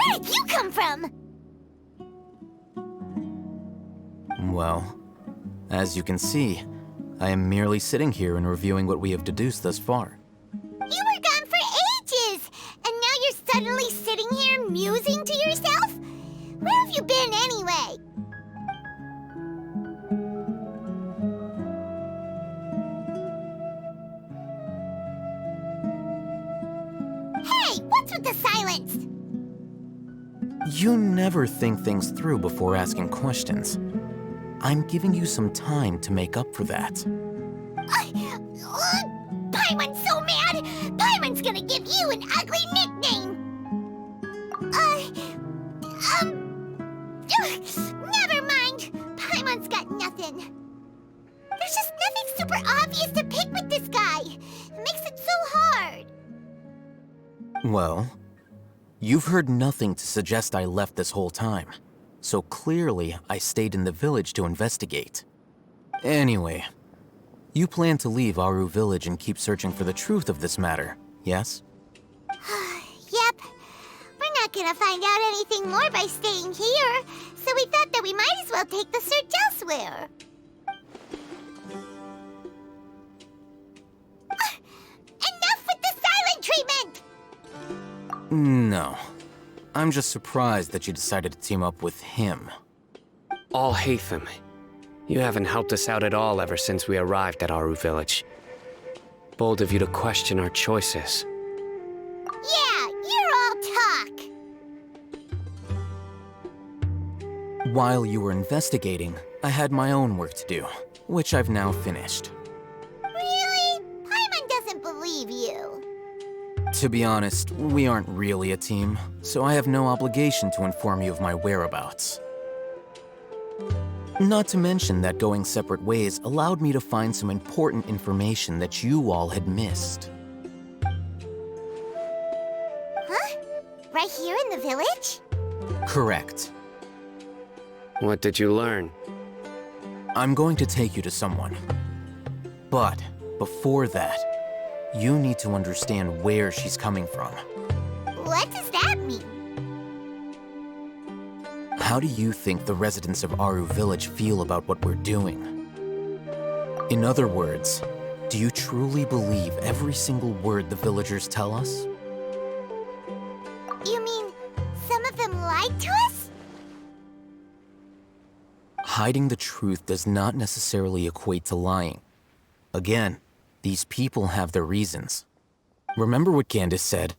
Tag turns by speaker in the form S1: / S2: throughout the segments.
S1: Where did you come from?
S2: Well, as you can see, I am merely sitting here and reviewing what we have deduced thus far.
S1: You were gone for ages, and now you're suddenly sitting here musing to yourself? Where have you been anyway? Hey, what's with the silence?
S2: You never think things through before asking questions. I'm giving you some time to make up for that.
S1: Paimon's so mad! Paimon's gonna give you an ugly nickname! Never mind. Paimon's got nothing. There's just nothing super obvious to pick with this guy. It makes it so hard.
S2: Well, you've heard nothing to suggest I left this whole time. So clearly, I stayed in the village to investigate. Anyway, you plan to leave Aru village and keep searching for the truth of this matter, yes?
S1: Yep. We're not gonna find out anything more by staying here, so we thought that we might as well take the search elsewhere. Enough with the silent treatment!
S2: No. I'm just surprised that you decided to team up with him.
S3: Al-Haytham, you haven't helped us out at all ever since we arrived at Aru village. Bold of you to question our choices.
S1: Yeah, you're all talk.
S2: While you were investigating, I had my own work to do, which I've now finished.
S1: Really? Paimon doesn't believe you.
S2: To be honest, we aren't really a team, so I have no obligation to inform you of my whereabouts. Not to mention that going separate ways allowed me to find some important information that you all had missed.
S1: Huh? Right here in the village?
S2: Correct.
S3: What did you learn?
S2: I'm going to take you to someone. But before that, you need to understand where she's coming from.
S1: What does that mean?
S2: How do you think the residents of Aru village feel about what we're doing? In other words, do you truly believe every single word the villagers tell us?
S1: You mean some of them lied to us?
S2: Hiding the truth does not necessarily equate to lying. Again, these people have their reasons. Remember what Candace said?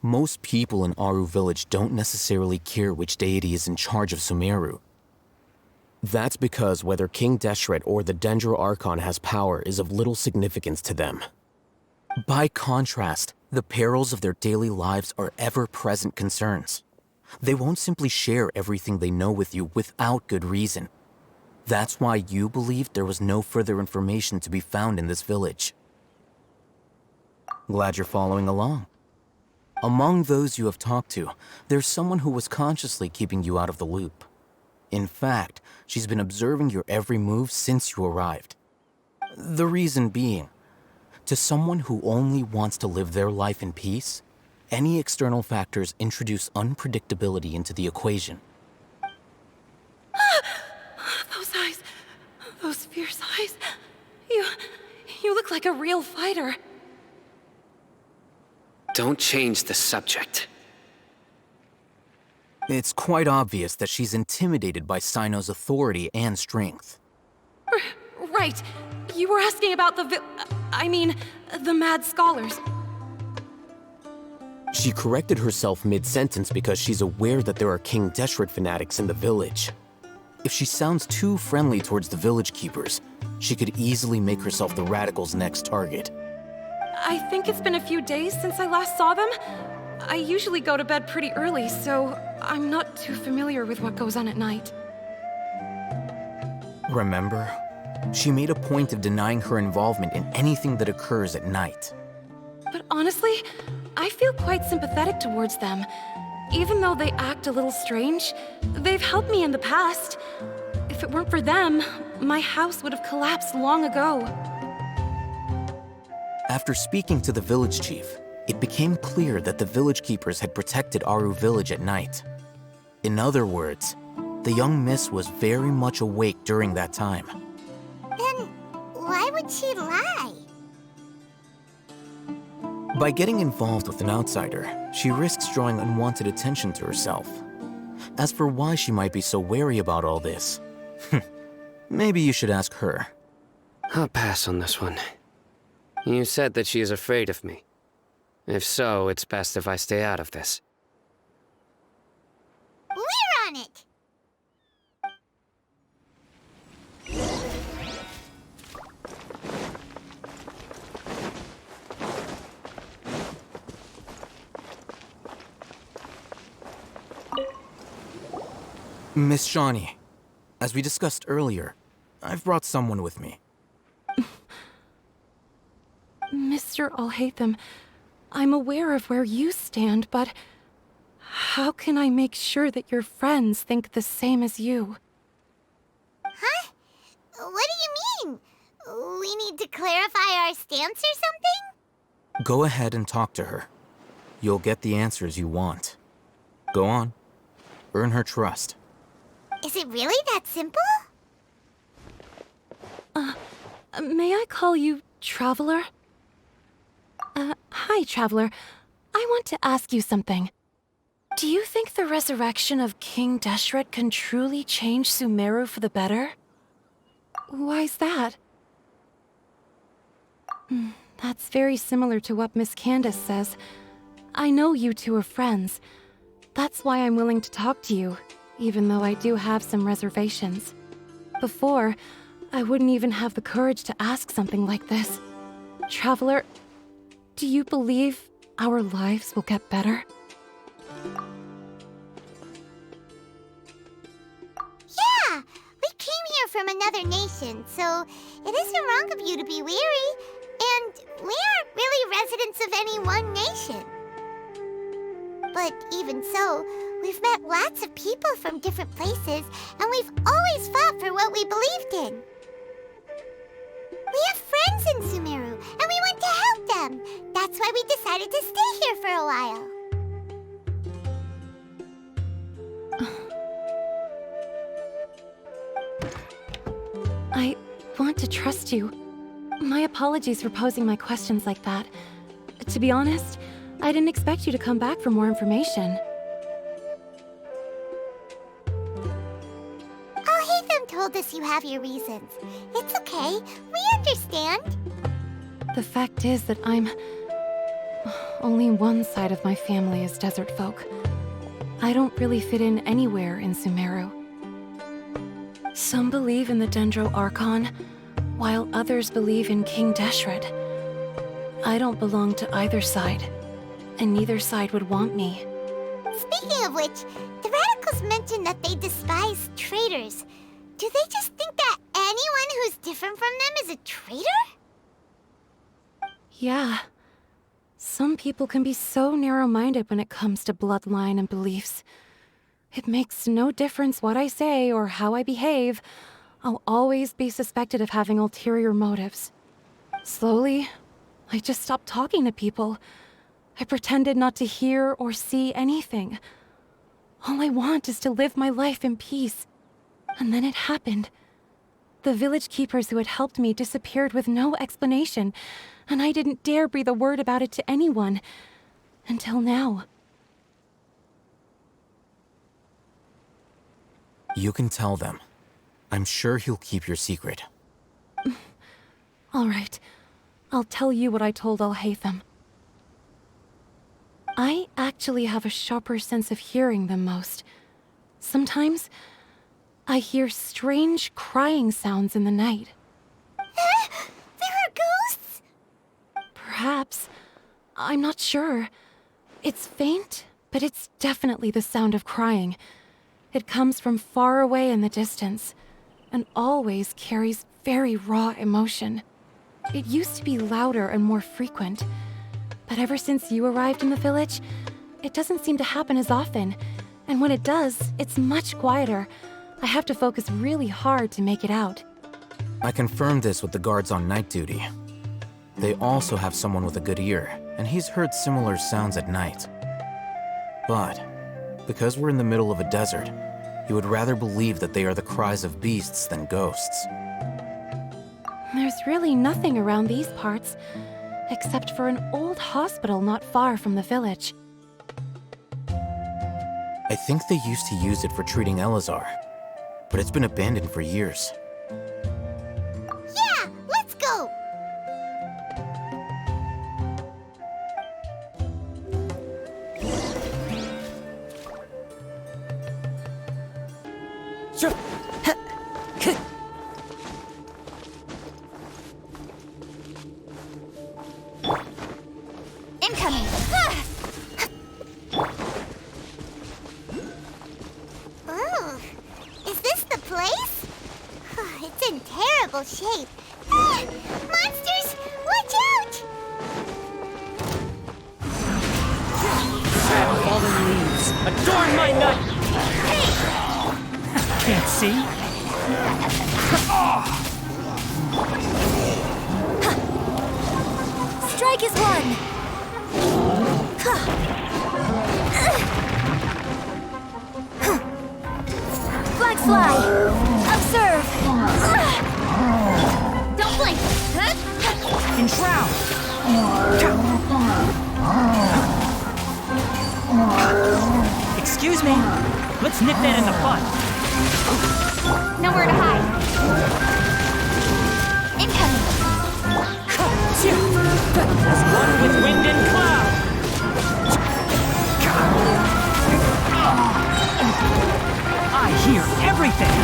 S2: Most people in Aru village don't necessarily care which deity is in charge of Sumeru. That's because whether King Deshret or the Dendro Archon has power is of little significance to them. By contrast, the perils of their daily lives are ever-present concerns. They won't simply share everything they know with you without good reason. That's why you believed there was no further information to be found in this village. Glad you're following along. Among those you have talked to, there's someone who was consciously keeping you out of the loop. In fact, she's been observing your every move since you arrived. The reason being, to someone who only wants to live their life in peace, any external factors introduce unpredictability into the equation.
S4: Those eyes, those fierce eyes. You look like a real fighter.
S3: Don't change the subject.
S2: It's quite obvious that she's intimidated by Sino's authority and strength.
S4: Right. You were asking about the mad scholars.
S2: She corrected herself mid-sentence because she's aware that there are King Deshret fanatics in the village. If she sounds too friendly towards the village keepers, she could easily make herself the radicals' next target.
S4: I think it's been a few days since I last saw them. I usually go to bed pretty early, so I'm not too familiar with what goes on at night.
S2: Remember? She made a point of denying her involvement in anything that occurs at night.
S4: But honestly, I feel quite sympathetic towards them. Even though they act a little strange, they've helped me in the past. If it weren't for them, my house would have collapsed long ago.
S2: After speaking to the village chief, it became clear that the village keepers had protected Aru village at night. In other words, the young miss was very much awake during that time.
S1: Then why would she lie?
S2: By getting involved with an outsider, she risks drawing unwanted attention to herself. As for why she might be so wary about all this, maybe you should ask her.
S3: I'll pass on this one. You said that she is afraid of me. If so, it's best if I stay out of this.
S1: We're on it!
S2: Miss Shawnee, as we discussed earlier, I've brought someone with me.
S4: Mr. Alhaitham, I'm aware of where you stand, but how can I make sure that your friends think the same as you?
S1: Huh? What do you mean? We need to clarify our stance or something?
S2: Go ahead and talk to her. You'll get the answers you want. Go on. Earn her trust.
S1: Is it really that simple?
S4: May I call you Traveler? Hi, Traveler. I want to ask you something. Do you think the resurrection of King Deshret can truly change Sumeru for the better? Why's that? That's very similar to what Miss Candace says. I know you two are friends. That's why I'm willing to talk to you, even though I do have some reservations. Before, I wouldn't even have the courage to ask something like this. Traveler, do you believe our lives will get better?
S1: Yeah! We came here from another nation, so it isn't wrong of you to be weary. And we aren't really residents of any one nation. But even so, we've met lots of people from different places, and we've always fought for what we believed in. We have friends in Sumeru, and we want to help them. That's why we decided to stay here for a while.
S4: I want to trust you. My apologies for posing my questions like that. To be honest, I didn't expect you to come back for more information.
S1: Alhaitham told us you have your reasons. It's okay. We understand.
S4: The fact is that only one side of my family is desert folk. I don't really fit in anywhere in Sumeru. Some believe in the Dendro Archon, while others believe in King Deshret. I don't belong to either side, and neither side would want me.
S1: Speaking of which, the radicals mentioned that they despise traitors. Do they just think that anyone who's different from them is a traitor?
S4: Yeah. Some people can be so narrow-minded when it comes to bloodline and beliefs. It makes no difference what I say or how I behave. I'll always be suspected of having ulterior motives. Slowly, I just stopped talking to people. I pretended not to hear or see anything. All I want is to live my life in peace. And then it happened. The village keepers who had helped me disappeared with no explanation, and I didn't dare breathe a word about it to anyone. Until now.
S2: You can tell them. I'm sure he'll keep your secret.
S4: All right. I'll tell you what I told Alhaitham. I actually have a sharper sense of hearing than most. Sometimes, I hear strange crying sounds in the night.
S1: There are ghosts?
S4: Perhaps. I'm not sure. It's faint, but it's definitely the sound of crying. It comes from far away in the distance, and always carries very raw emotion. It used to be louder and more frequent, but ever since you arrived in the village, it doesn't seem to happen as often, and when it does, it's much quieter. I have to focus really hard to make it out.
S2: I confirmed this with the guards on night duty. They also have someone with a good ear, and he's heard similar sounds at night. But because we're in the middle of a desert, he would rather believe that they are the cries of beasts than ghosts.
S4: There's really nothing around these parts, except for an old hospital not far from the village.
S2: I think they used to use it for treating Elazar, but it's been abandoned for years.
S1: Yeah, let's go! Incoming! Oh, is this the place? It's in terrible shape. Monsters, watch out!
S5: Sad fallen leaves, adorn my nut! Can't see?
S1: Strike is one! Black fly! Observe! Don't blink!
S5: Enshroud! Excuse me, let's nip that in the bud.
S1: Nowhere to hide. Incoming!
S5: As one with wind and cloud! I hear everything!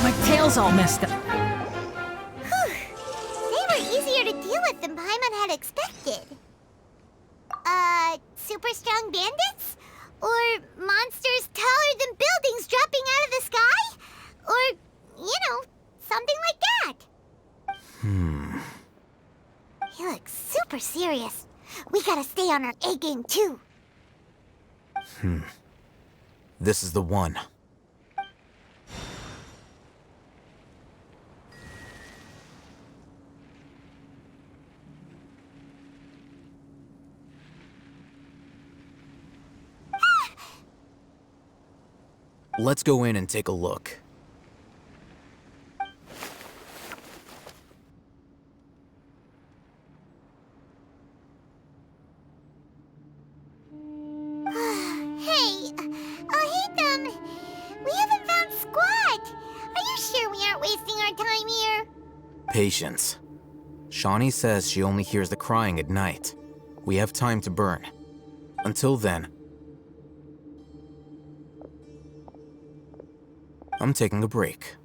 S5: My tail's all messed up.
S1: They were easier to deal with than Paimon had expected. Super strong bandits? Or monsters taller than buildings dropping out of the sky? Or, something like that. He looks super serious. We gotta stay on our A game too.
S2: This is the one. Let's go in and take a look.
S1: Hey, we haven't found Squat. Are you sure we aren't wasting our time here?
S2: Patience. Shawnee says she only hears the crying at night. We have time to burn. Until then, I'm taking a break.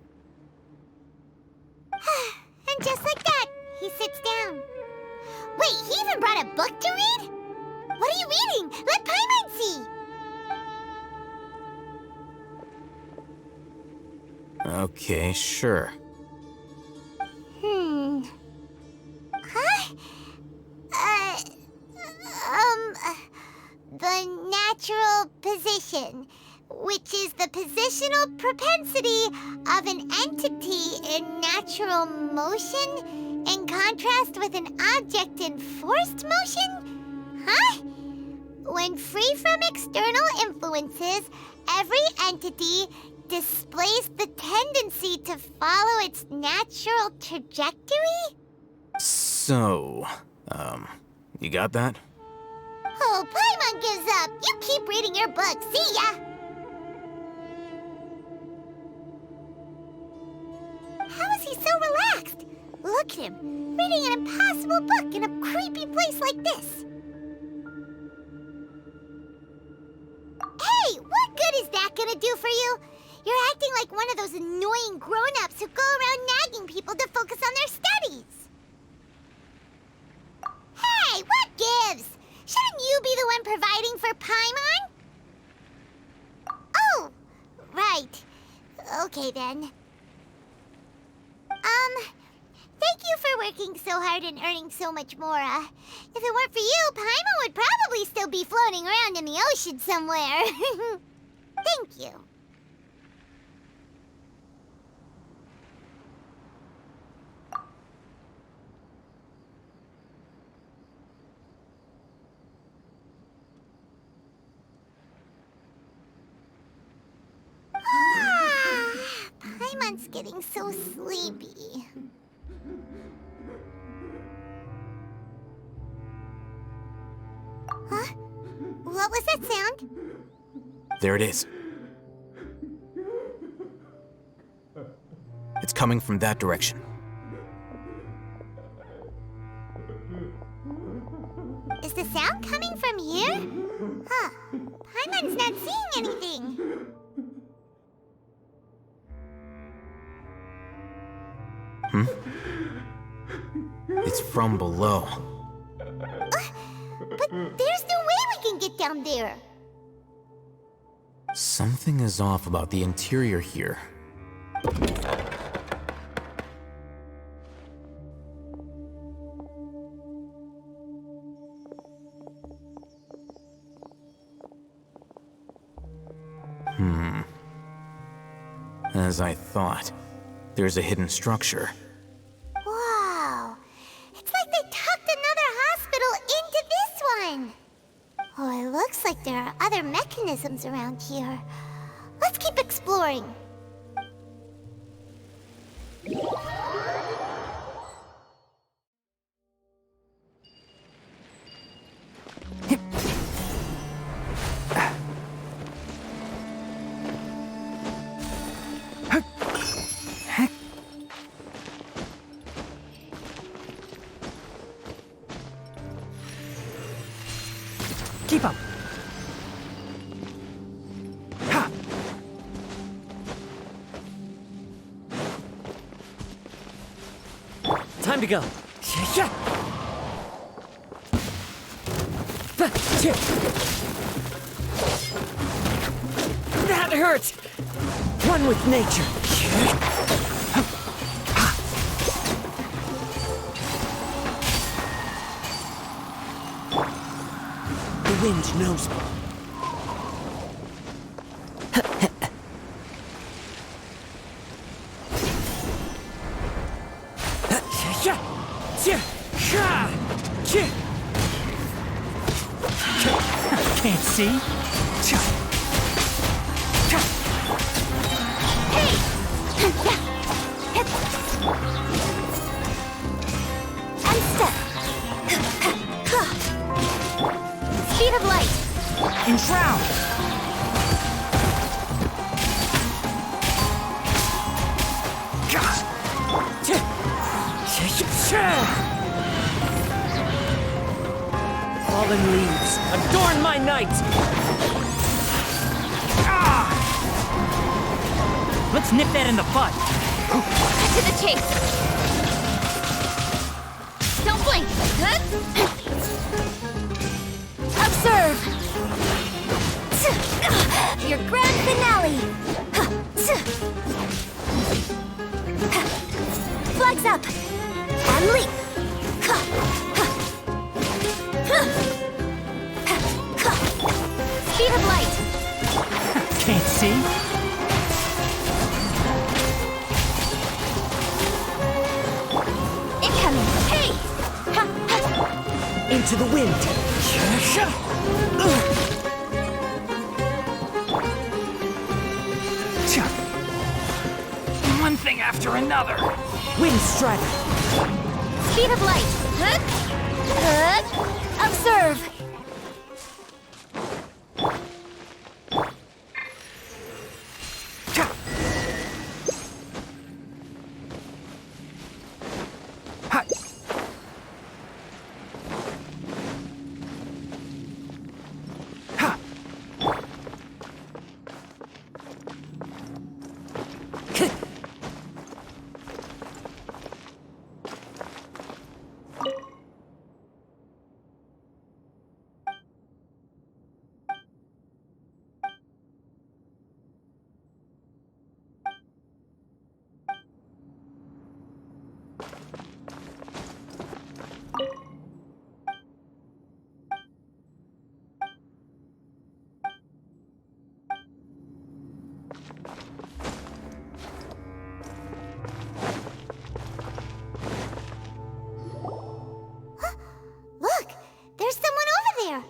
S1: And just like that, he sits down. Wait, he even brought a book to read? What are you reading? Let Paimon see!
S2: Okay, sure.
S1: Huh? The natural position, which is the positional propensity of an entity in natural motion in contrast with an object in forced motion? Huh? When free from external influences, every entity displays the tendency to follow its natural trajectory?
S2: So, you got that?
S1: Oh, Paimon gives up. You keep reading your book. See ya! How is he so relaxed? Look at him, reading an impossible book in a creepy place like this. Hey, what good is that gonna do for you? You're acting like one of those annoying grown-ups who go around nagging people to focus on their studies. Hey, what gives? Shouldn't you be the one providing for Paimon? Oh, right. Okay then. Thank you for working so hard and earning so much more. If it weren't for you, Paimon would probably still be floating around in the ocean somewhere. Thank you. getting so sleepy. Huh? What was that sound?
S2: There it is. It's coming from that direction.
S1: Is the sound coming from here? Huh. Paimon's not seeing anything.
S2: It's from below.
S1: But there's no way we can get down there.
S2: Something is off about the interior here. As I thought, there's a hidden structure.
S1: Wow. It's like they tucked another hospital into this one. Oh, it looks like there are other mechanisms around here. Let's keep exploring.
S5: Keep up. Ha! Time to go. Yeah. That hurt. One with nature. The wind knows me. Can't see.
S1: Unstep. Speed of light.
S5: Enshroud. Fallen leaves, adorn my night! Let's nip that in the bud.
S4: To the chase. Don't blink.
S1: Observe. Your grand finale. Flags up. And leap. Speed of light.
S5: Can't see.
S1: Incoming. Hey!
S5: Into the wind. One thing after another. Wind strider.
S1: Speed of light. Observe. Look, there's someone over there.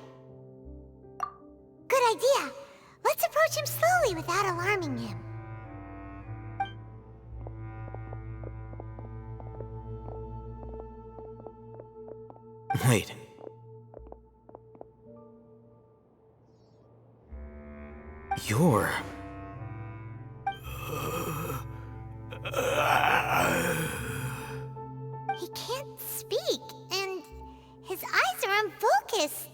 S1: Good idea. Let's approach him slowly without alarming him.
S2: Wait. You're...
S1: He can't speak, and his eyes are unfocused.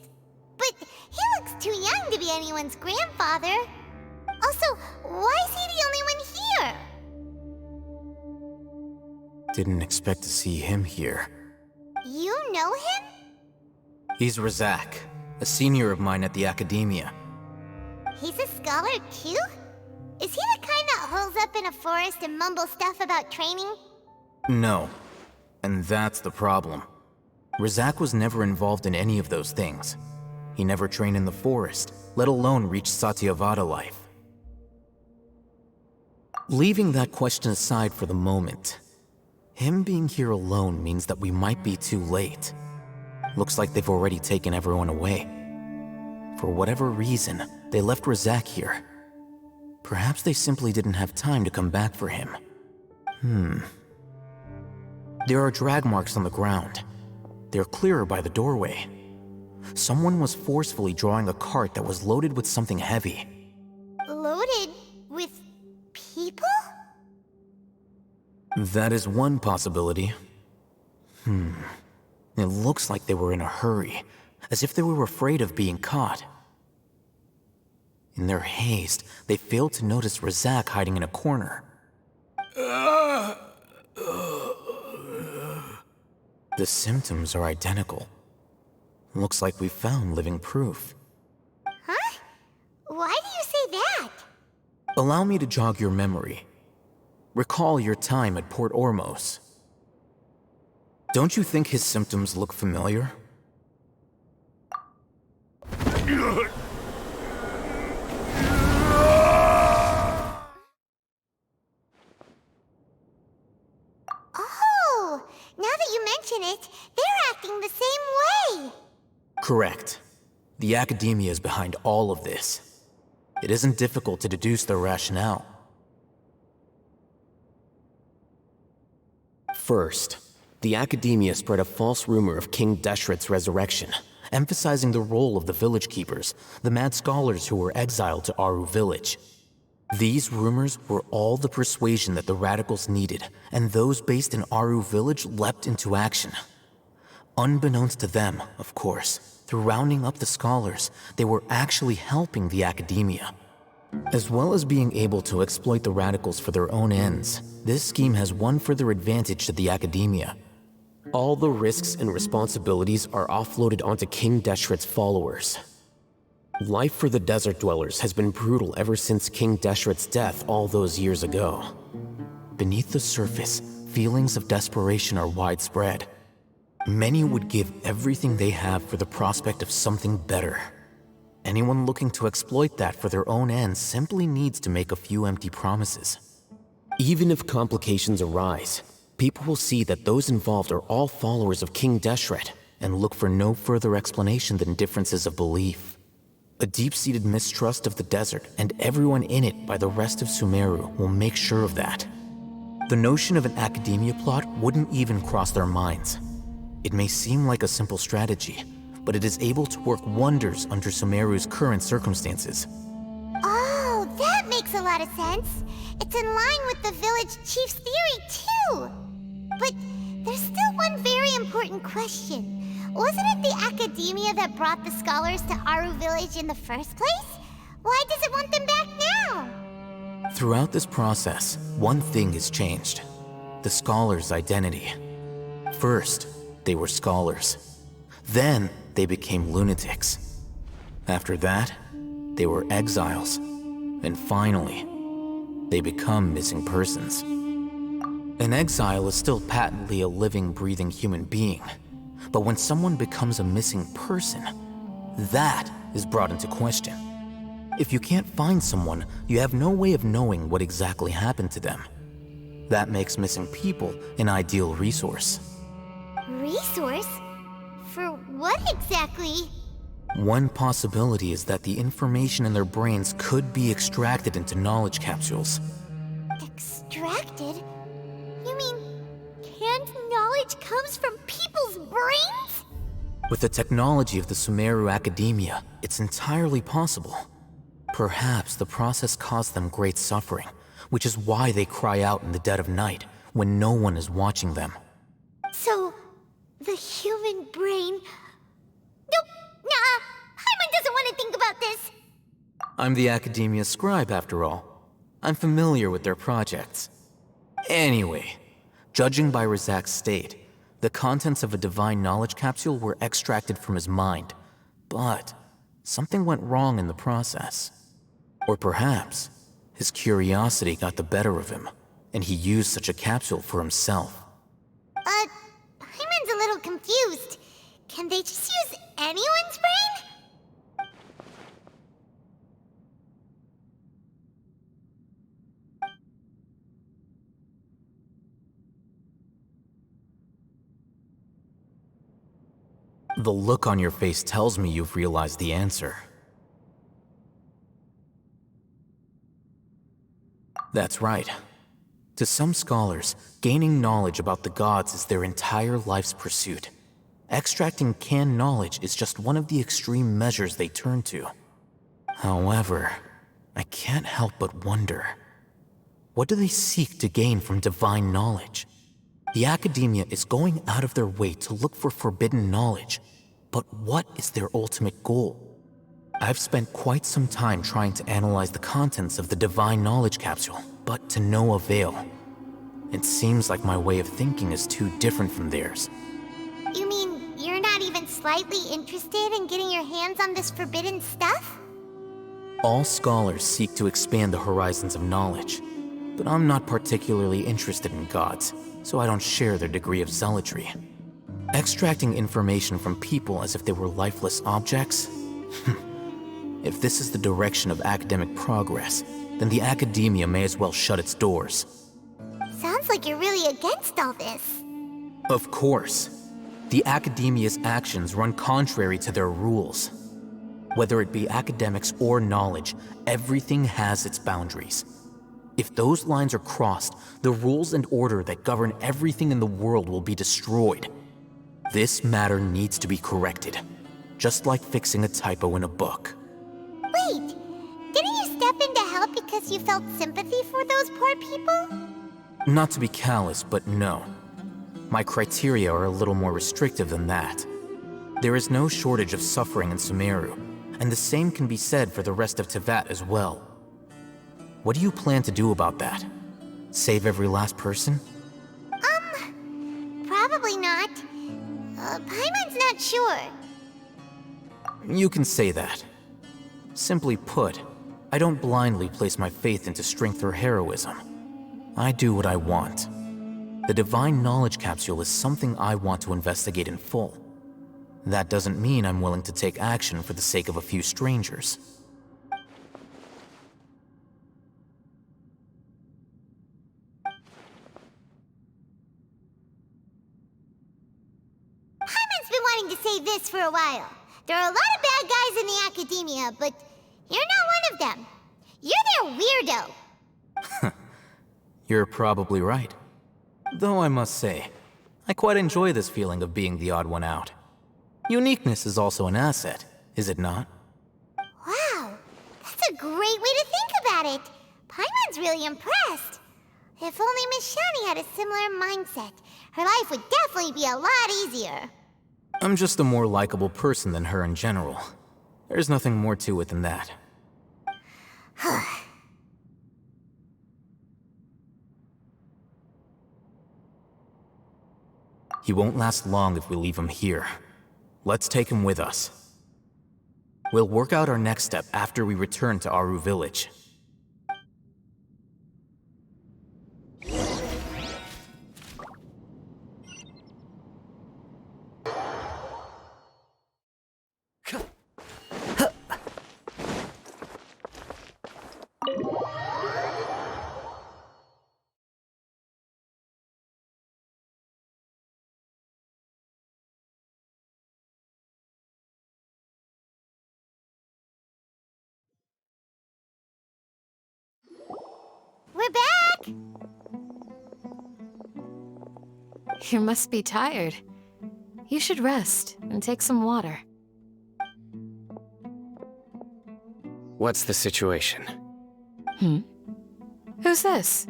S1: But he looks too young to be anyone's grandfather. Also, why is he the only one here?
S2: Didn't expect to see him here.
S1: You know him?
S2: He's Razak, a senior of mine at the Academia.
S1: He's a scholar too? Is he the kind that holes up in a forest and mumbles stuff about training?
S2: No. And that's the problem. Razak was never involved in any of those things. He never trained in the forest, let alone reach Satyavada life. Leaving that question aside for the moment, him being here alone means that we might be too late. Looks like they've already taken everyone away. For whatever reason, they left Razak here. Perhaps they simply didn't have time to come back for him. There are drag marks on the ground. They're clearer by the doorway. Someone was forcefully drawing a cart that was loaded with something heavy.
S1: Loaded with people?
S2: That is one possibility. It looks like they were in a hurry, as if they were afraid of being caught. In their haste, they failed to notice Razak hiding in a corner. The symptoms are identical. Looks like we found living proof.
S1: Huh? Why do you say that?
S2: Allow me to jog your memory. Recall your time at Port Ormos. Don't you think his symptoms look familiar?
S1: Oh, now that you mention it, they're acting the same way.
S2: Correct. The Academia is behind all of this. It isn't difficult to deduce their rationale. First, the Academia spread a false rumor of King Deshret's resurrection, emphasizing the role of the village keepers, the mad scholars who were exiled to Aru village. These rumors were all the persuasion that the radicals needed, and those based in Aru village leapt into action. Unbeknownst to them, of course, through rounding up the scholars, they were actually helping the Academia. As well as being able to exploit the radicals for their own ends, this scheme has one further advantage to the Academia. All the risks and responsibilities are offloaded onto King Deshret's followers. Life for the desert dwellers has been brutal ever since King Deshret's death all those years ago. Beneath the surface, feelings of desperation are widespread. Many would give everything they have for the prospect of something better. Anyone looking to exploit that for their own ends simply needs to make a few empty promises. Even if complications arise, people will see that those involved are all followers of King Deshret and look for no further explanation than differences of belief. A deep-seated mistrust of the desert and everyone in it by the rest of Sumeru will make sure of that. The notion of an Academia plot wouldn't even cross their minds. It may seem like a simple strategy, but it is able to work wonders under Sumeru's current circumstances.
S1: Oh, that makes a lot of sense. It's in line with the village chief's theory, too. But there's still one very important question. Wasn't it the Academia that brought the scholars to Aru village in the first place? Why does it want them back now?
S2: Throughout this process, one thing has changed. The scholars' identity. First, they were scholars. Then, they became lunatics. After that, they were exiles. And finally, they become missing persons. An exile is still patently a living, breathing human being. But when someone becomes a missing person, that is brought into question. If you can't find someone, you have no way of knowing what exactly happened to them. That makes missing people an ideal resource.
S1: Resource? For what exactly?
S2: One possibility is that the information in their brains could be extracted into knowledge capsules.
S1: Extracted? You mean canned knowledge comes from people's brains?
S2: With the technology of the Sumeru Academia, it's entirely possible. Perhaps the process caused them great suffering, which is why they cry out in the dead of night when no one is watching them.
S1: So, the human brain... Nope, nah, Paimon doesn't want to think about this.
S2: I'm the Academia scribe, after all. I'm familiar with their projects. Anyway, judging by Razak's state, the contents of a divine knowledge capsule were extracted from his mind. But something went wrong in the process. Or perhaps his curiosity got the better of him, and he used such a capsule for himself.
S1: Paimon's a little confused. Can they just use anyone's brain?
S2: The look on your face tells me you've realized the answer. That's right. To some scholars, gaining knowledge about the gods is their entire life's pursuit. Extracting canned knowledge is just one of the extreme measures they turn to. However, I can't help but wonder, what do they seek to gain from divine knowledge? The Academia is going out of their way to look for forbidden knowledge, but what is their ultimate goal? I've spent quite some time trying to analyze the contents of the divine knowledge capsule, but to no avail. It seems like my way of thinking is too different from theirs.
S1: You mean you're not even slightly interested in getting your hands on this forbidden stuff?
S2: All scholars seek to expand the horizons of knowledge, but I'm not particularly interested in gods, so I don't share their degree of zealotry. Extracting information from people as if they were lifeless objects? If this is the direction of academic progress, then the Academia may as well shut its doors.
S1: Sounds like you're really against all this.
S2: Of course. The Academia's actions run contrary to their rules. Whether it be academics or knowledge, everything has its boundaries. If those lines are crossed, the rules and order that govern everything in the world will be destroyed. This matter needs to be corrected, just like fixing a typo in a book.
S1: Wait, didn't you step in to help because you felt sympathy for those poor people?
S2: Not to be callous, but no. My criteria are a little more restrictive than that. There is no shortage of suffering in Sumeru, and the same can be said for the rest of Teyvat as well. What do you plan to do about that? Save every last person?
S1: Probably not. Paimon's not sure.
S2: You can say that. Simply put, I don't blindly place my faith into strength or heroism. I do what I want. The divine knowledge capsule is something I want to investigate in full. That doesn't mean I'm willing to take action for the sake of a few strangers.
S1: Paimon's been wanting to say this for a while. There are a lot of bad guys in the Academia, but you're not one of them. You're their weirdo.
S2: You're probably right. Though I must say, I quite enjoy this feeling of being the odd one out. Uniqueness is also an asset, is it not?
S1: Wow, that's a great way to think about it. Paimon's really impressed. If only Miss Shani had a similar mindset, her life would definitely be a lot easier.
S2: I'm just a more likable person than her in general. There's nothing more to it than that. He won't last long if we leave him here. Let's take him with us. We'll work out our next step after we return to Aru Village.
S1: We're back!
S6: You must be tired.
S4: You should rest and take some water.
S3: What's the situation?
S4: Who's this?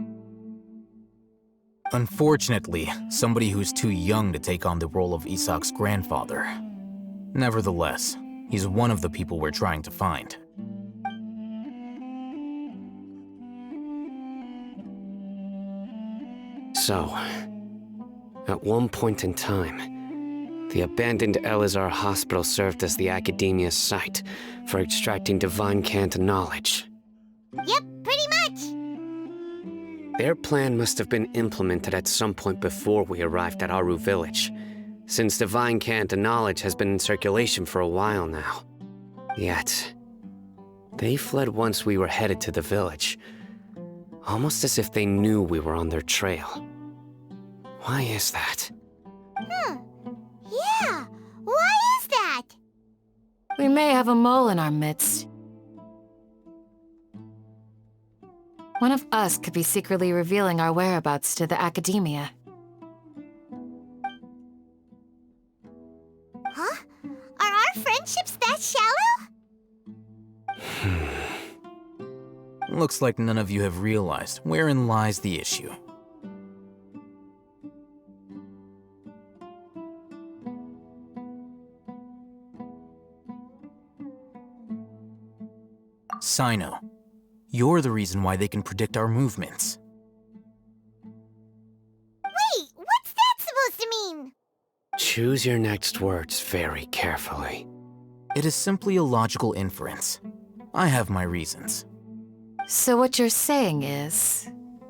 S2: Unfortunately, somebody who's too young to take on the role of Isak's grandfather. Nevertheless, he's one of the people we're trying to find.
S3: So, at one point in time, the abandoned Elazar Hospital served as the Academia's site for extracting divine cant knowledge.
S1: Yep, pretty much.
S3: Their plan must have been implemented at some point before we arrived at Aru Village, since divine cant knowledge has been in circulation for a while now. Yet, they fled once we were headed to the village, almost as if they knew we were on their trail. Why is that?
S1: Yeah, why is that?
S4: We may have a mole in our midst. One of us could be secretly revealing our whereabouts to the Academia.
S1: Huh? Are our friendships that shallow?
S2: Looks like none of you have realized wherein lies the issue. Sino, you're the reason why they can predict our movements.
S1: Wait, what's that supposed to mean?
S3: Choose your next words very carefully.
S2: It is simply a logical inference. I have my reasons.
S4: So what you're saying is,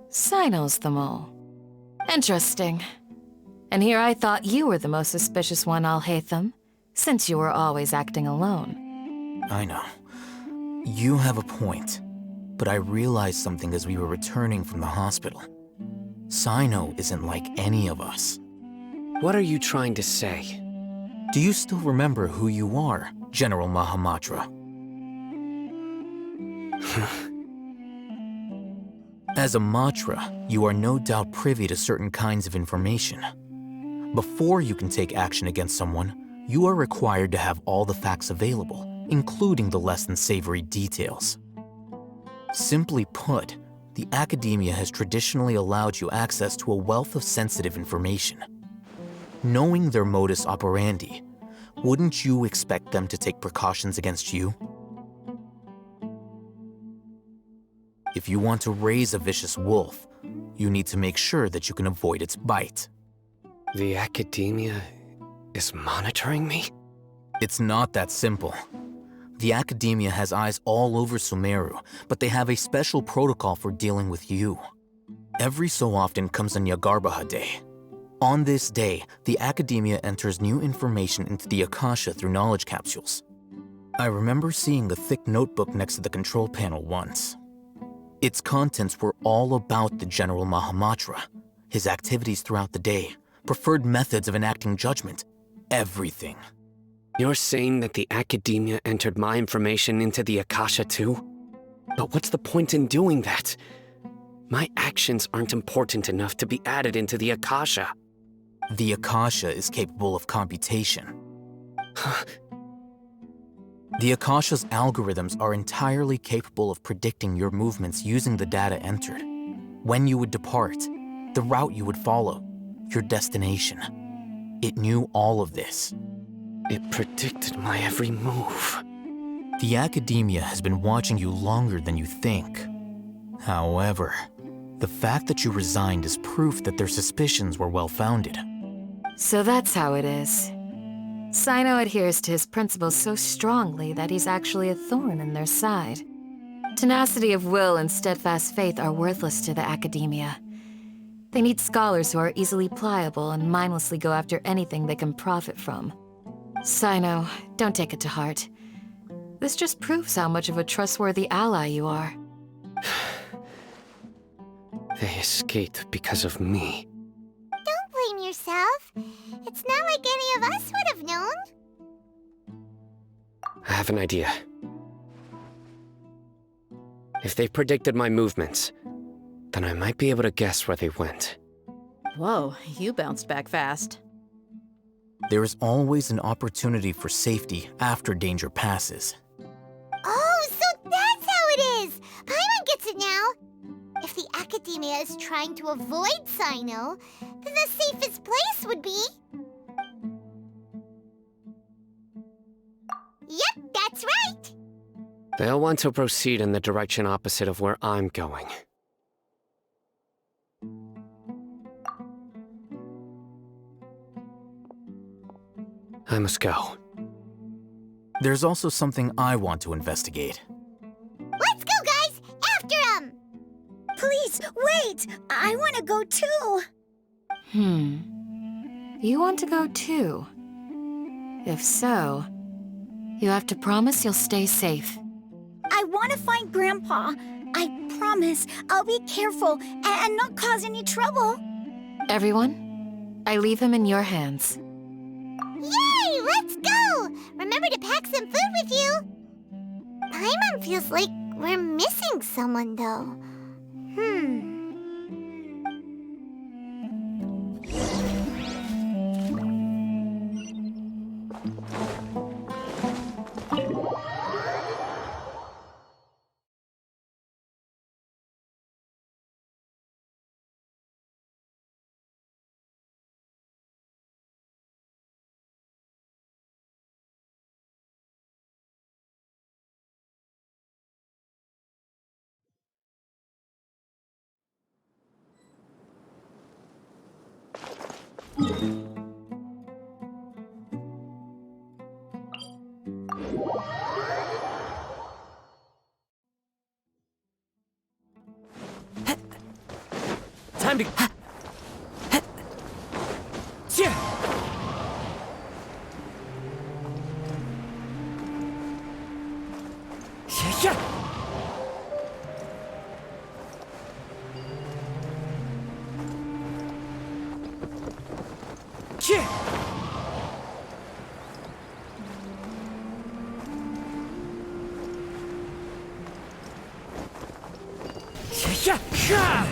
S4: Sino's the mole. Interesting. And here I thought you were the most suspicious one, Al-Haytham, since you were always acting alone.
S2: I know. You have a point, but I realized something as we were returning from the hospital. Sino isn't like any of us.
S3: What are you trying to say?
S2: Do you still remember who you are, General Mahamatra? As a Matra, you are no doubt privy to certain kinds of information. Before you can take action against someone, you are required to have all the facts available, including the less than savory details. Simply put, the Academia has traditionally allowed you access to a wealth of sensitive information. Knowing their modus operandi, wouldn't you expect them to take precautions against you? If you want to raise a vicious wolf, you need to make sure that you can avoid its bite.
S3: The Academia is monitoring me?
S2: It's not that simple. The Academia has eyes all over Sumeru, but they have a special protocol for dealing with you. Every so often comes a Nyagarbaha Day. On this day, the Academia enters new information into the Akasha through knowledge capsules. I remember seeing a thick notebook next to the control panel once. Its contents were all about the General Mahamatra, his activities throughout the day, preferred methods of enacting judgment, everything.
S3: You're saying that the Academia entered my information into the Akasha too? But what's the point in doing that? My actions aren't important enough to be added into the Akasha.
S2: The Akasha is capable of computation. The Akasha's algorithms are entirely capable of predicting your movements using the data entered. When you would depart, the route you would follow, your destination. It knew all of this.
S3: It predicted my every move.
S2: The Academia has been watching you longer than you think. However, the fact that you resigned is proof that their suspicions were well-founded.
S4: So that's how it is. Sino adheres to his principles so strongly that he's actually a thorn in their side. Tenacity of will and steadfast faith are worthless to the Academia. They need scholars who are easily pliable and mindlessly go after anything they can profit from. Sino, don't take it to heart. This just proves how much of a trustworthy ally you are.
S3: They escaped because of me.
S1: Don't blame yourself. It's not like any of us would have known.
S3: I have an idea. If they predicted my movements, then I might be able to guess where they went.
S6: Whoa, you bounced back fast.
S2: There is always an opportunity for safety after danger passes.
S1: Oh, so that's how it is! Paimon gets it now! If the Academia is trying to avoid Sino, then the safest place would be... Yep, that's right!
S3: They'll want to proceed in the direction opposite of where I'm going. I must go.
S2: There's also something I want to investigate.
S1: Let's go, guys! After him!
S6: Please, wait! I want to go too!
S4: You want to go too? If so, you have to promise you'll stay safe.
S6: I want to find Grandpa. I promise I'll be careful and not cause any trouble.
S4: Everyone, I leave him in your hands.
S1: Yay! Let's go! Remember to pack some food with you! Paimon feels like we're missing someone, though.
S5: Time to... Yeah. Yeah. Yeah. Yeah.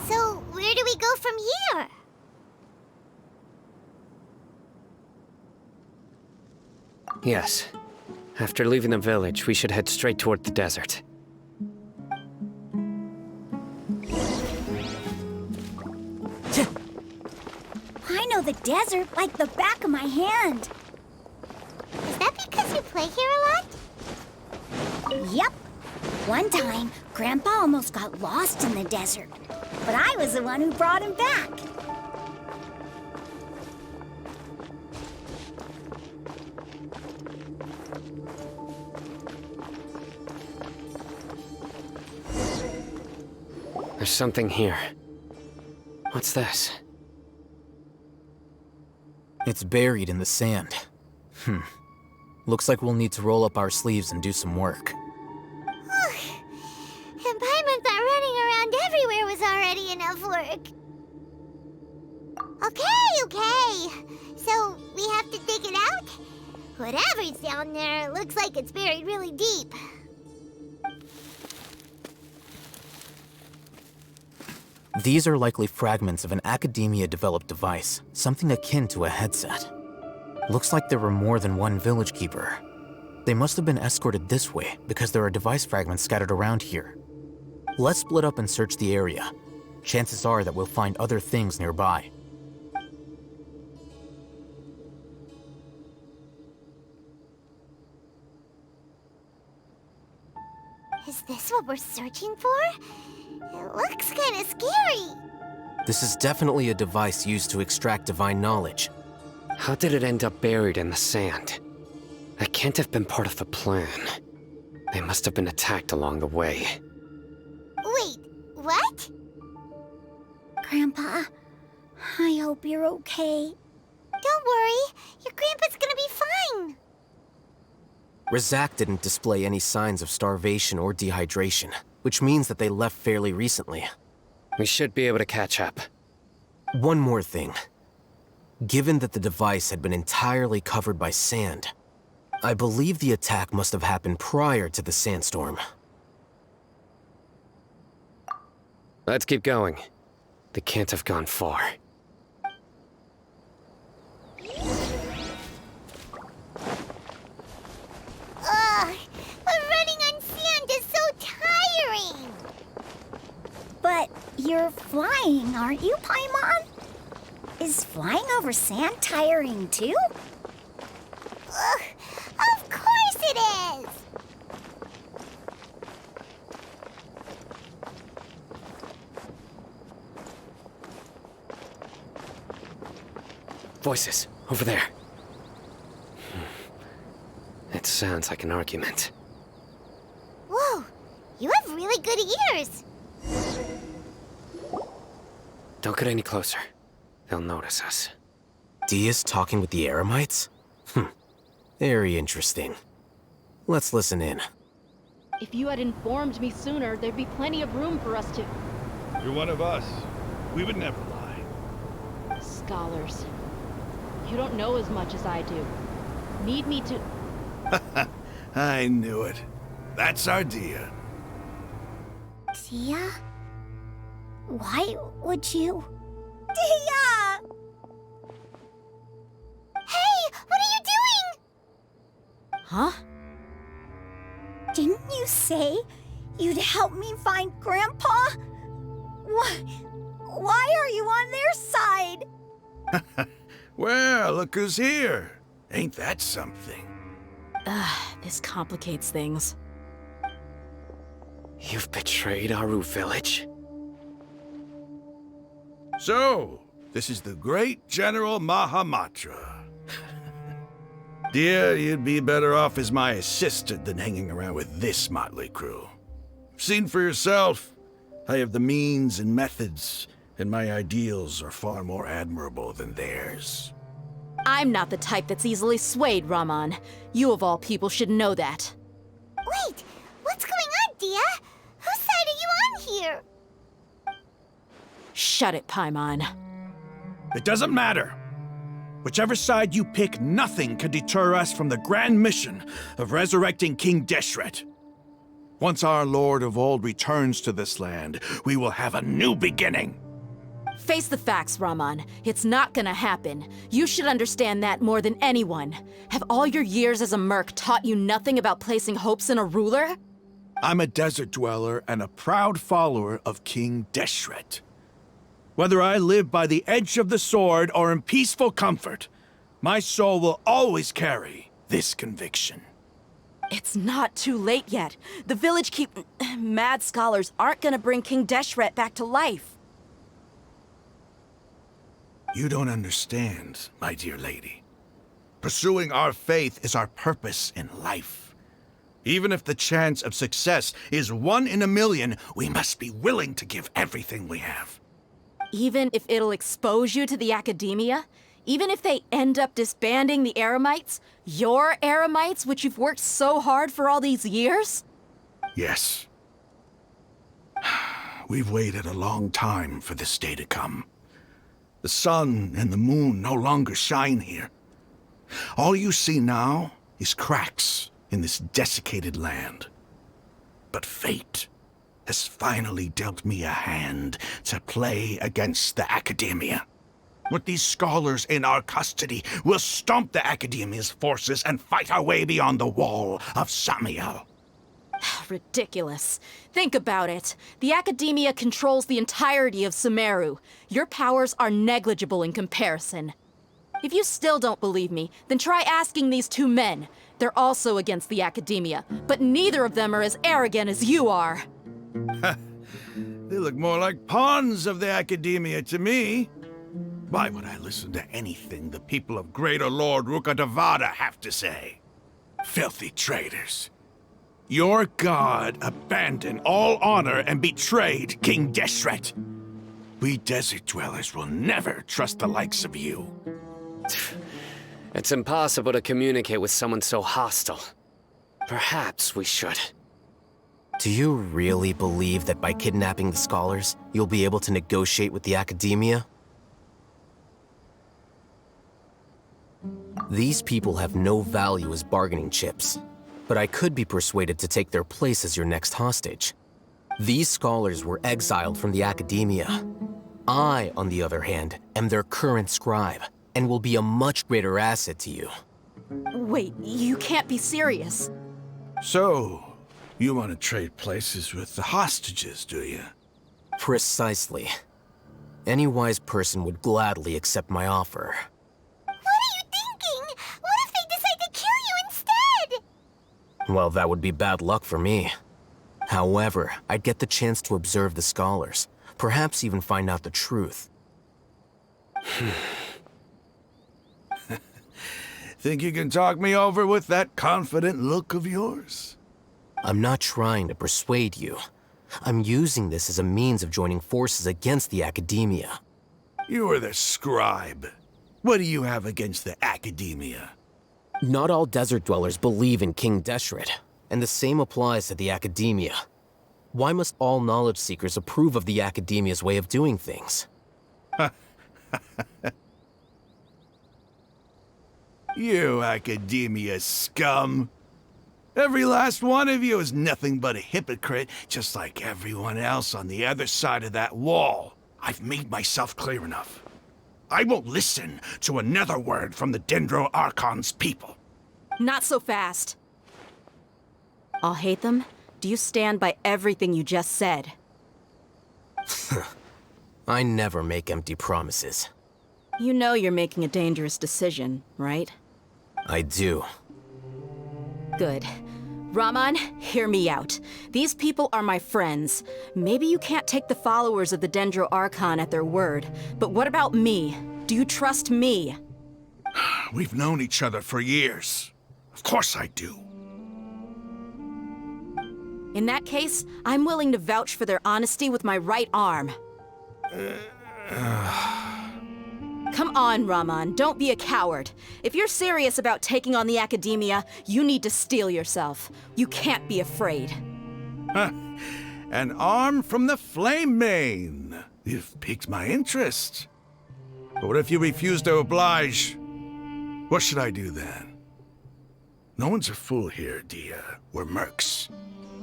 S1: So, where do we go from here?
S3: Yes. After leaving the village, we should head straight toward the desert.
S6: I know the desert like the back of my hand.
S1: Is that because you play here a lot?
S6: Yep. One time, Grandpa almost got lost in the desert, but I was the one who brought him back.
S3: There's something here. What's this?
S2: It's buried in the sand. Looks like we'll need to roll up our sleeves and do some work.
S1: And Paimon thought running around everywhere was already enough work. Okay. So, we have to dig it out? Whatever's down there looks like it's buried really deep.
S2: These are likely fragments of an Academia-developed device, something akin to a headset. Looks like there were more than one village keeper. They must have been escorted this way because there are device fragments scattered around here. Let's split up and search the area. Chances are that we'll find other things nearby.
S1: Is this what we're searching for? It looks kind of scary.
S2: This is definitely a device used to extract divine knowledge.
S3: How did it end up buried in the sand? That can't have been part of the plan. They must have been attacked along the way.
S1: Wait, what?
S6: Grandpa, I hope you're okay.
S1: Don't worry, your grandpa's gonna be fine.
S2: Razak didn't display any signs of starvation or dehydration, which means that they left fairly recently.
S3: We should be able to catch up.
S2: One more thing. Given that the device had been entirely covered by sand, I believe the attack must have happened prior to the sandstorm.
S3: Let's keep going. They can't have gone far.
S6: You're flying, aren't you, Paimon? Is flying over sand tiring too?
S1: Ugh, of course it is!
S3: Voices, over there. It sounds like an argument.
S1: Whoa, you have really good ears.
S3: Don't get any closer. They'll notice us.
S2: Deyah's talking with the Eremites? Very interesting. Let's listen in.
S7: If you had informed me sooner, there'd be plenty of room for us to...
S8: You're one of us. We would never lie.
S7: Scholars. You don't know as much as I do. Need me to...
S8: I knew it. That's our Deyah.
S6: Deyah? Why would you... Deyah!
S1: Hey, what are you doing?
S7: Huh?
S6: Didn't you say you'd help me find Grandpa? Why are you on their side?
S8: Well, look who's here. Ain't that something?
S7: This complicates things.
S3: You've betrayed Aru Village?
S8: So, this is the great General Mahamatra. Deyah, you'd be better off as my assistant than hanging around with this motley crew. Seen for yourself, I have the means and methods, and my ideals are far more admirable than theirs.
S7: I'm not the type that's easily swayed, Raman. You of all people should know that.
S1: Wait, what's going on, Deyah? Whose side are you on here?
S7: Shut it, Paimon.
S8: It doesn't matter. Whichever side you pick, nothing can deter us from the grand mission of resurrecting King Deshret. Once our Lord of Old returns to this land, we will have a new beginning.
S7: Face the facts, Raman. It's not gonna happen. You should understand that more than anyone. Have all your years as a merc taught you nothing about placing hopes in a ruler?
S8: I'm a desert dweller and a proud follower of King Deshret. Whether I live by the edge of the sword or in peaceful comfort, my soul will always carry this conviction.
S7: It's not too late yet. The village mad scholars aren't gonna bring King Deshret back to life.
S8: You don't understand, my dear lady. Pursuing our faith is our purpose in life. Even if the chance of success is 1 in a million, we must be willing to give everything we have.
S7: Even if it'll expose you to the academia? Even if they end up disbanding the Eremites? Your Eremites, which you've worked so hard for all these years?
S8: Yes. We've waited a long time for this day to come. The sun and the moon no longer shine here. All you see now is cracks in this desiccated land. But fate has finally dealt me a hand to play against the academia. With these scholars in our custody, we'll stomp the academia's forces and fight our way beyond the wall of Samiel.
S7: Ridiculous. Think about it. The academia controls the entirety of Sumeru. Your powers are negligible in comparison. If you still don't believe me, then try asking these 2 men. They're also against the academia, but neither of them are as arrogant as you are.
S8: They look more like pawns of the academia to me. Why would I listen to anything the people of Greater Lord Rukkhadevata have to say? Filthy traitors. Your god abandoned all honor and betrayed King Deshret. We desert dwellers will never trust the likes of you.
S3: It's impossible to communicate with someone so hostile. Perhaps we should.
S2: Do you really believe that by kidnapping the scholars, you'll be able to negotiate with the academia? These people have no value as bargaining chips, but I could be persuaded to take their place as your next hostage. These scholars were exiled from the academia. I, on the other hand, am their current scribe, and will be a much greater asset to you.
S7: Wait, you can't be serious.
S8: So, you want to trade places with the hostages, do you?
S2: Precisely. Any wise person would gladly accept my offer.
S1: What are you thinking? What if they decide to kill you instead?
S2: Well, that would be bad luck for me. However, I'd get the chance to observe the scholars, perhaps even find out the truth.
S8: Think you can talk me over with that confident look of yours?
S2: I'm not trying to persuade you. I'm using this as a means of joining forces against the Academia.
S8: You are the scribe. What do you have against the Academia?
S2: Not all desert dwellers believe in King Deshret, and the same applies to the Academia. Why must all knowledge seekers approve of the Academia's way of doing things?
S8: You Academia scum. Every last one of you is nothing but a hypocrite, just like everyone else on the other side of that wall. I've made myself clear enough. I won't listen to another word from the Dendro Archon's people.
S7: Not so fast. I'll hate them. Do you stand by everything you just said?
S2: I never make empty promises.
S7: You know you're making a dangerous decision, right?
S2: I do.
S7: Good. Raman, hear me out. These people are my friends. Maybe you can't take the followers of the Dendro Archon at their word, but what about me? Do you trust me?
S8: We've known each other for years. Of course I do.
S7: In that case, I'm willing to vouch for their honesty with my right arm. Come on, Raman, don't be a coward. If you're serious about taking on the Academia, you need to steel yourself. You can't be afraid.
S8: An arm from the Flame Mane. You've piqued my interest. But what if you refuse to oblige? What should I do then? No one's a fool here, Deyah. We're mercs.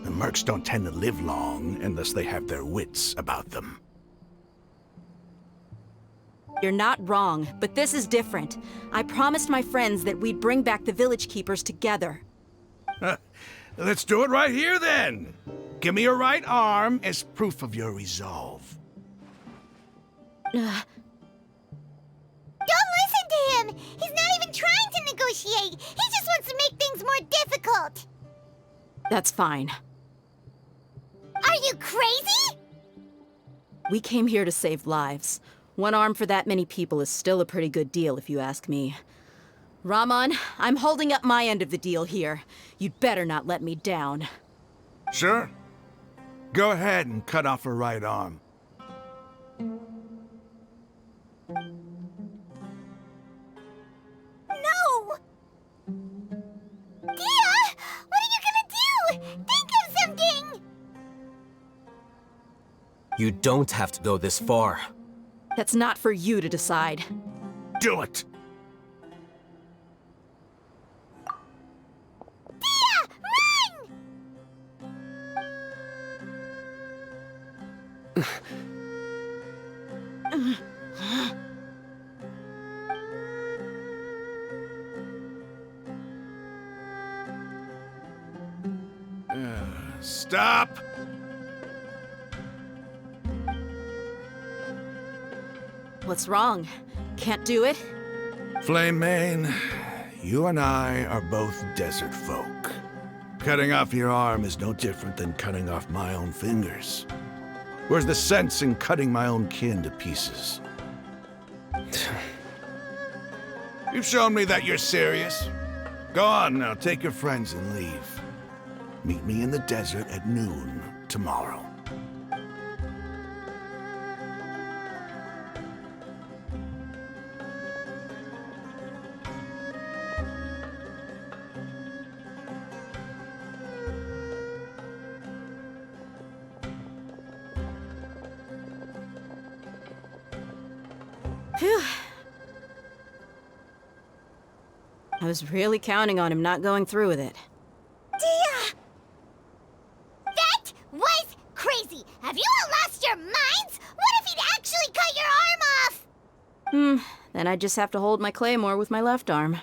S8: And mercs don't tend to live long unless they have their wits about them.
S7: You're not wrong, but this is different. I promised my friends that we'd bring back the village keepers together.
S8: Let's do it right here, then. Give me your right arm as proof of your resolve.
S1: Don't listen to him! He's not even trying to negotiate! He just wants to make things more difficult!
S7: That's fine.
S1: Are you crazy?
S7: We came here to save lives. One arm for that many people is still a pretty good deal, if you ask me. Raman, I'm holding up my end of the deal here. You'd better not let me down.
S8: Sure. Go ahead and cut off her right arm.
S6: No!
S1: Deyah! What are you gonna do? Think of something!
S2: You don't have to go this far.
S7: That's not for you to decide.
S8: Do it!
S1: Deyah!
S8: Run! Stop!
S7: What's wrong? Can't do it?
S8: Flame Mane, you and I are both desert folk. Cutting off your arm is no different than cutting off my own fingers. Where's the sense in cutting my own kin to pieces? You've shown me that you're serious. Go on now, take your friends and leave. Meet me in the desert at noon tomorrow.
S7: Phew. I was really counting on him not going through with it.
S1: Deyah! That was crazy! Have you all lost your minds? What if he'd actually cut your arm off?
S7: Then I just have to hold my claymore with my left arm.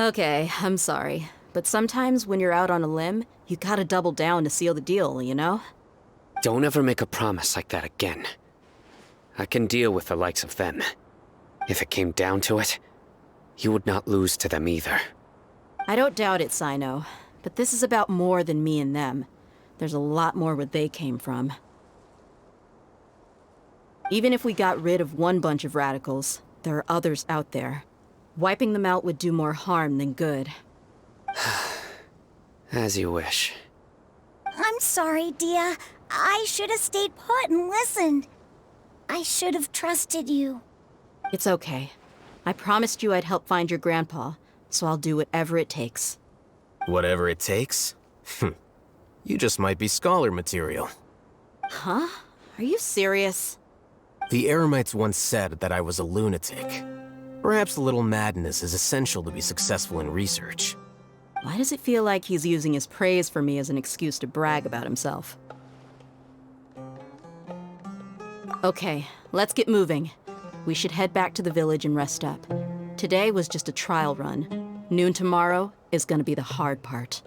S7: Okay, I'm sorry. But sometimes when you're out on a limb, you gotta double down to seal the deal, you know?
S3: Don't ever make a promise like that again. I can deal with the likes of them. If it came down to it, you would not lose to them either.
S7: I don't doubt it, Sino. But this is about more than me and them. There's a lot more where they came from. Even if we got rid of one bunch of radicals, there are others out there. Wiping them out would do more harm than good.
S3: As you wish.
S6: I'm sorry, Deyah. I should have stayed put and listened. I should have trusted you.
S7: It's okay. I promised you I'd help find your grandpa, so I'll do whatever it takes.
S2: Whatever it takes? You just might be scholar material.
S7: Huh? Are you serious?
S2: The Eremites once said that I was a lunatic. Perhaps a little madness is essential to be successful in research.
S7: Why does it feel like he's using his praise for me as an excuse to brag about himself? Okay, let's get moving. We should head back to the village and rest up. Today was just a trial run. Noon tomorrow is gonna be the hard part.